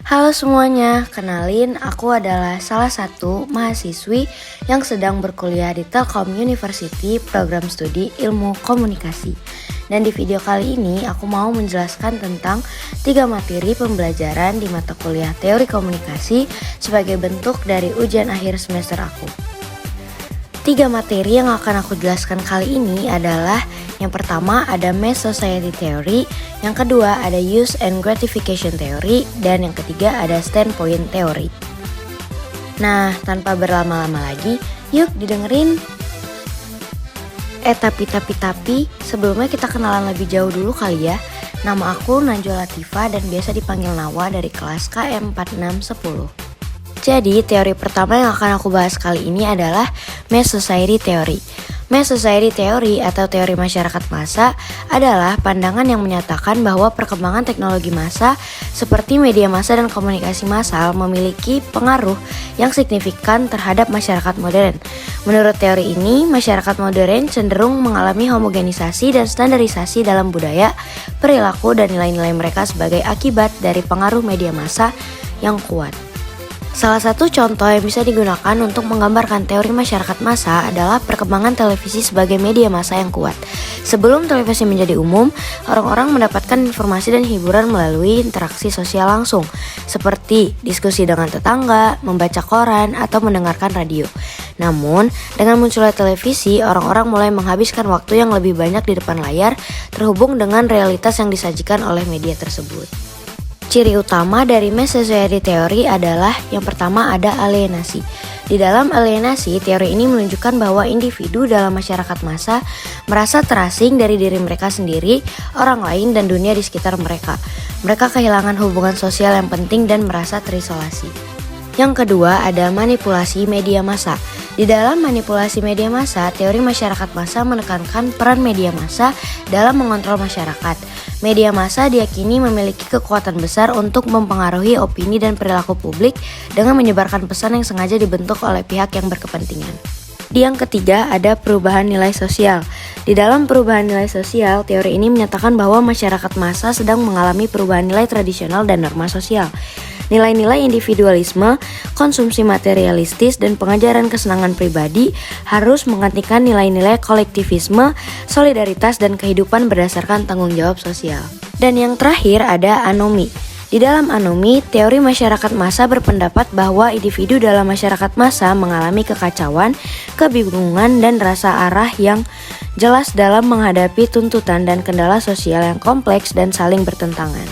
Halo semuanya, kenalin aku adalah salah satu mahasiswi yang sedang berkuliah di Telkom University program studi ilmu komunikasi. Dan di video kali ini aku mau menjelaskan tentang 3 materi pembelajaran di mata kuliah teori komunikasi sebagai bentuk dari ujian akhir semester aku. 3 materi yang akan aku jelaskan kali ini adalah yang pertama ada Mass Society Theory, yang kedua ada Use and Gratification Theory, dan yang ketiga ada Standpoint Theory. Nah, tanpa berlama-lama lagi, yuk didengerin. Tapi, sebelumnya kita kenalan lebih jauh dulu kali ya. Nama aku Najwa Latifa dan biasa dipanggil Nawa dari kelas KM4610. Jadi, teori pertama yang akan aku bahas kali ini adalah Mass Society Theory. Mass Society Theory atau teori masyarakat massa adalah pandangan yang menyatakan bahwa perkembangan teknologi massa seperti media massa dan komunikasi massal memiliki pengaruh yang signifikan terhadap masyarakat modern. Menurut teori ini, masyarakat modern cenderung mengalami homogenisasi dan standarisasi dalam budaya, perilaku, dan nilai-nilai mereka sebagai akibat dari pengaruh media massa yang kuat. Salah satu contoh yang bisa digunakan untuk menggambarkan teori masyarakat massa adalah perkembangan televisi sebagai media massa yang kuat. Sebelum televisi menjadi umum, orang-orang mendapatkan informasi dan hiburan melalui interaksi sosial langsung, seperti diskusi dengan tetangga, membaca koran, atau mendengarkan radio. Namun, dengan munculnya televisi, orang-orang mulai menghabiskan waktu yang lebih banyak di depan layar, terhubung dengan realitas yang disajikan oleh media tersebut. Ciri utama dari Mass Society Theory adalah yang pertama ada alienasi. Di dalam alienasi, teori ini menunjukkan bahwa individu dalam masyarakat massa merasa terasing dari diri mereka sendiri, orang lain, dan dunia di sekitar mereka. Mereka kehilangan hubungan sosial yang penting dan merasa terisolasi. Yang kedua ada manipulasi media massa. Di dalam manipulasi media massa, teori masyarakat massa menekankan peran media massa dalam mengontrol masyarakat. Media massa diyakini memiliki kekuatan besar untuk mempengaruhi opini dan perilaku publik dengan menyebarkan pesan yang sengaja dibentuk oleh pihak yang berkepentingan. Di yang ketiga ada perubahan nilai sosial. Di dalam perubahan nilai sosial, teori ini menyatakan bahwa masyarakat massa sedang mengalami perubahan nilai tradisional dan norma sosial. Nilai-nilai individualisme, konsumsi materialistis, dan pengajaran kesenangan pribadi harus menggantikan nilai-nilai kolektivisme, solidaritas, dan kehidupan berdasarkan tanggung jawab sosial. Dan yang terakhir ada anomi. Di dalam anomi, teori masyarakat massa berpendapat bahwa individu dalam masyarakat massa mengalami kekacauan, kebingungan, dan rasa arah yang jelas dalam menghadapi tuntutan dan kendala sosial yang kompleks dan saling bertentangan.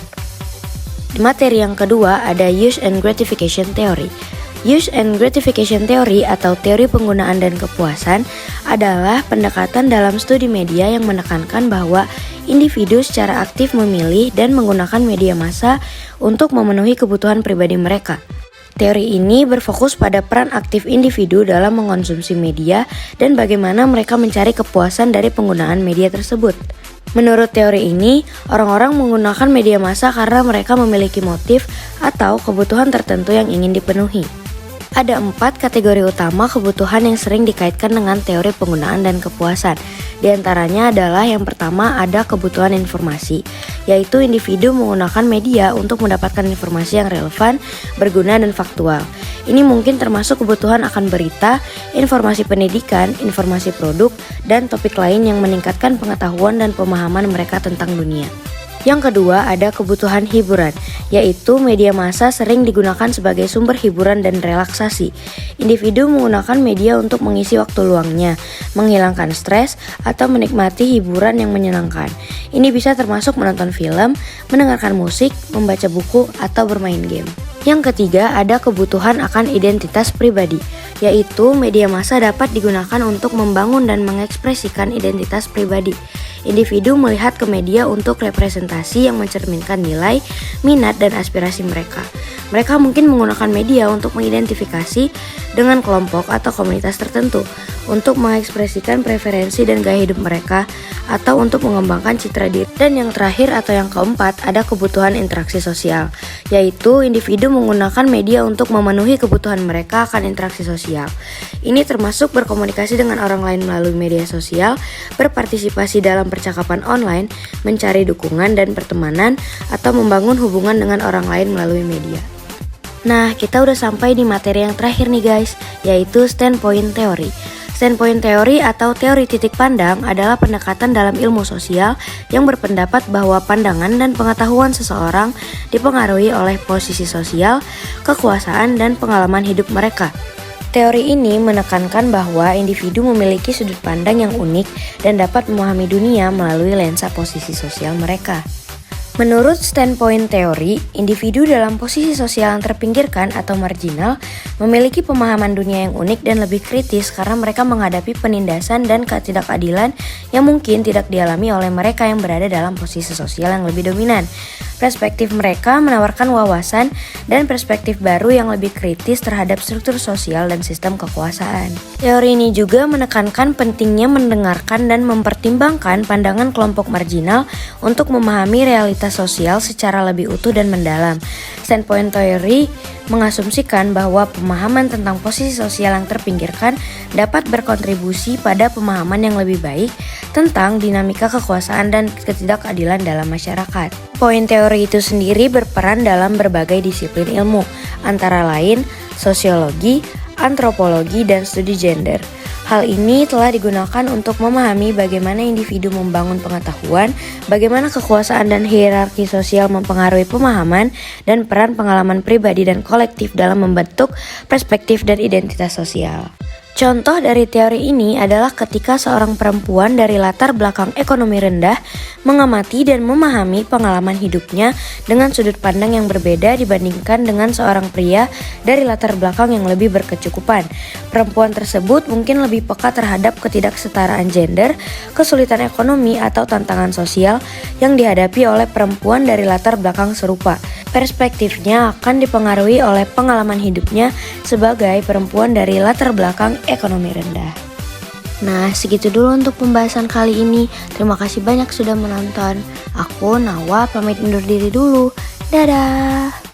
Di materi yang kedua ada Use and Gratification Theory. Use and Gratification Theory atau teori penggunaan dan kepuasan adalah pendekatan dalam studi media yang menekankan bahwa individu secara aktif memilih dan menggunakan media massa untuk memenuhi kebutuhan pribadi mereka. Teori ini berfokus pada peran aktif individu dalam mengonsumsi media dan bagaimana mereka mencari kepuasan dari penggunaan media tersebut. Menurut teori ini, orang-orang menggunakan media massa karena mereka memiliki motif atau kebutuhan tertentu yang ingin dipenuhi. Ada 4 kategori utama kebutuhan yang sering dikaitkan dengan teori penggunaan dan kepuasan. Di antaranya adalah yang pertama ada kebutuhan informasi, yaitu individu menggunakan media untuk mendapatkan informasi yang relevan, berguna, dan faktual. Ini mungkin termasuk kebutuhan akan berita, informasi pendidikan, informasi produk, dan topik lain yang meningkatkan pengetahuan dan pemahaman mereka tentang dunia. Yang kedua ada kebutuhan hiburan, yaitu media massa sering digunakan sebagai sumber hiburan dan relaksasi. Individu menggunakan media untuk mengisi waktu luangnya, menghilangkan stres, atau menikmati hiburan yang menyenangkan. Ini bisa termasuk menonton film, mendengarkan musik, membaca buku, atau bermain game. Yang ketiga ada kebutuhan akan identitas pribadi, yaitu media massa dapat digunakan untuk membangun dan mengekspresikan identitas pribadi. Individu melihat ke media untuk representasi yang mencerminkan nilai, minat, dan aspirasi mereka. Mereka mungkin menggunakan media untuk mengidentifikasi dengan kelompok atau komunitas tertentu, untuk mengekspresikan preferensi dan gaya hidup mereka, atau untuk mengembangkan citra diri. Dan yang terakhir atau yang keempat ada kebutuhan interaksi sosial, yaitu individu menggunakan media untuk memenuhi kebutuhan mereka akan interaksi sosial. Ini termasuk berkomunikasi dengan orang lain melalui media sosial, berpartisipasi dalam percakapan online, mencari dukungan dan pertemanan, atau membangun hubungan dengan orang lain melalui media. Nah, kita udah sampai di materi yang terakhir nih guys, yaitu standpoint theory. Standpoint theory atau teori titik pandang adalah pendekatan dalam ilmu sosial yang berpendapat bahwa pandangan dan pengetahuan seseorang dipengaruhi oleh posisi sosial, kekuasaan, dan pengalaman hidup mereka. Teori ini menekankan bahwa individu memiliki sudut pandang yang unik dan dapat memahami dunia melalui lensa posisi sosial mereka. Menurut standpoint teori, individu dalam posisi sosial yang terpinggirkan atau marginal memiliki pemahaman dunia yang unik dan lebih kritis karena mereka menghadapi penindasan dan ketidakadilan yang mungkin tidak dialami oleh mereka yang berada dalam posisi sosial yang lebih dominan. Perspektif mereka menawarkan wawasan dan perspektif baru yang lebih kritis terhadap struktur sosial dan sistem kekuasaan. Teori ini juga menekankan pentingnya mendengarkan dan mempertimbangkan pandangan kelompok marginal untuk memahami realitas sosial secara lebih utuh dan mendalam. Standpoint theory mengasumsikan bahwa pemahaman tentang posisi sosial yang terpinggirkan dapat berkontribusi pada pemahaman yang lebih baik tentang dinamika kekuasaan dan ketidakadilan dalam masyarakat. Poin teori itu sendiri berperan dalam berbagai disiplin ilmu, antara lain sosiologi, antropologi, dan studi gender. Hal ini telah digunakan untuk memahami bagaimana individu membangun pengetahuan, bagaimana kekuasaan dan hierarki sosial mempengaruhi pemahaman, dan peran pengalaman pribadi dan kolektif dalam membentuk perspektif dan identitas sosial. Contoh dari teori ini adalah ketika seorang perempuan dari latar belakang ekonomi rendah mengamati dan memahami pengalaman hidupnya dengan sudut pandang yang berbeda dibandingkan dengan seorang pria dari latar belakang yang lebih berkecukupan. Perempuan tersebut mungkin lebih peka terhadap ketidaksetaraan gender, kesulitan ekonomi, atau tantangan sosial yang dihadapi oleh perempuan dari latar belakang serupa. Perspektifnya akan dipengaruhi oleh pengalaman hidupnya sebagai perempuan dari latar belakang ekonomi rendah. Nah, segitu dulu untuk pembahasan kali ini. Terima kasih banyak sudah menonton. Aku Nawa pamit undur diri dulu. Dadah.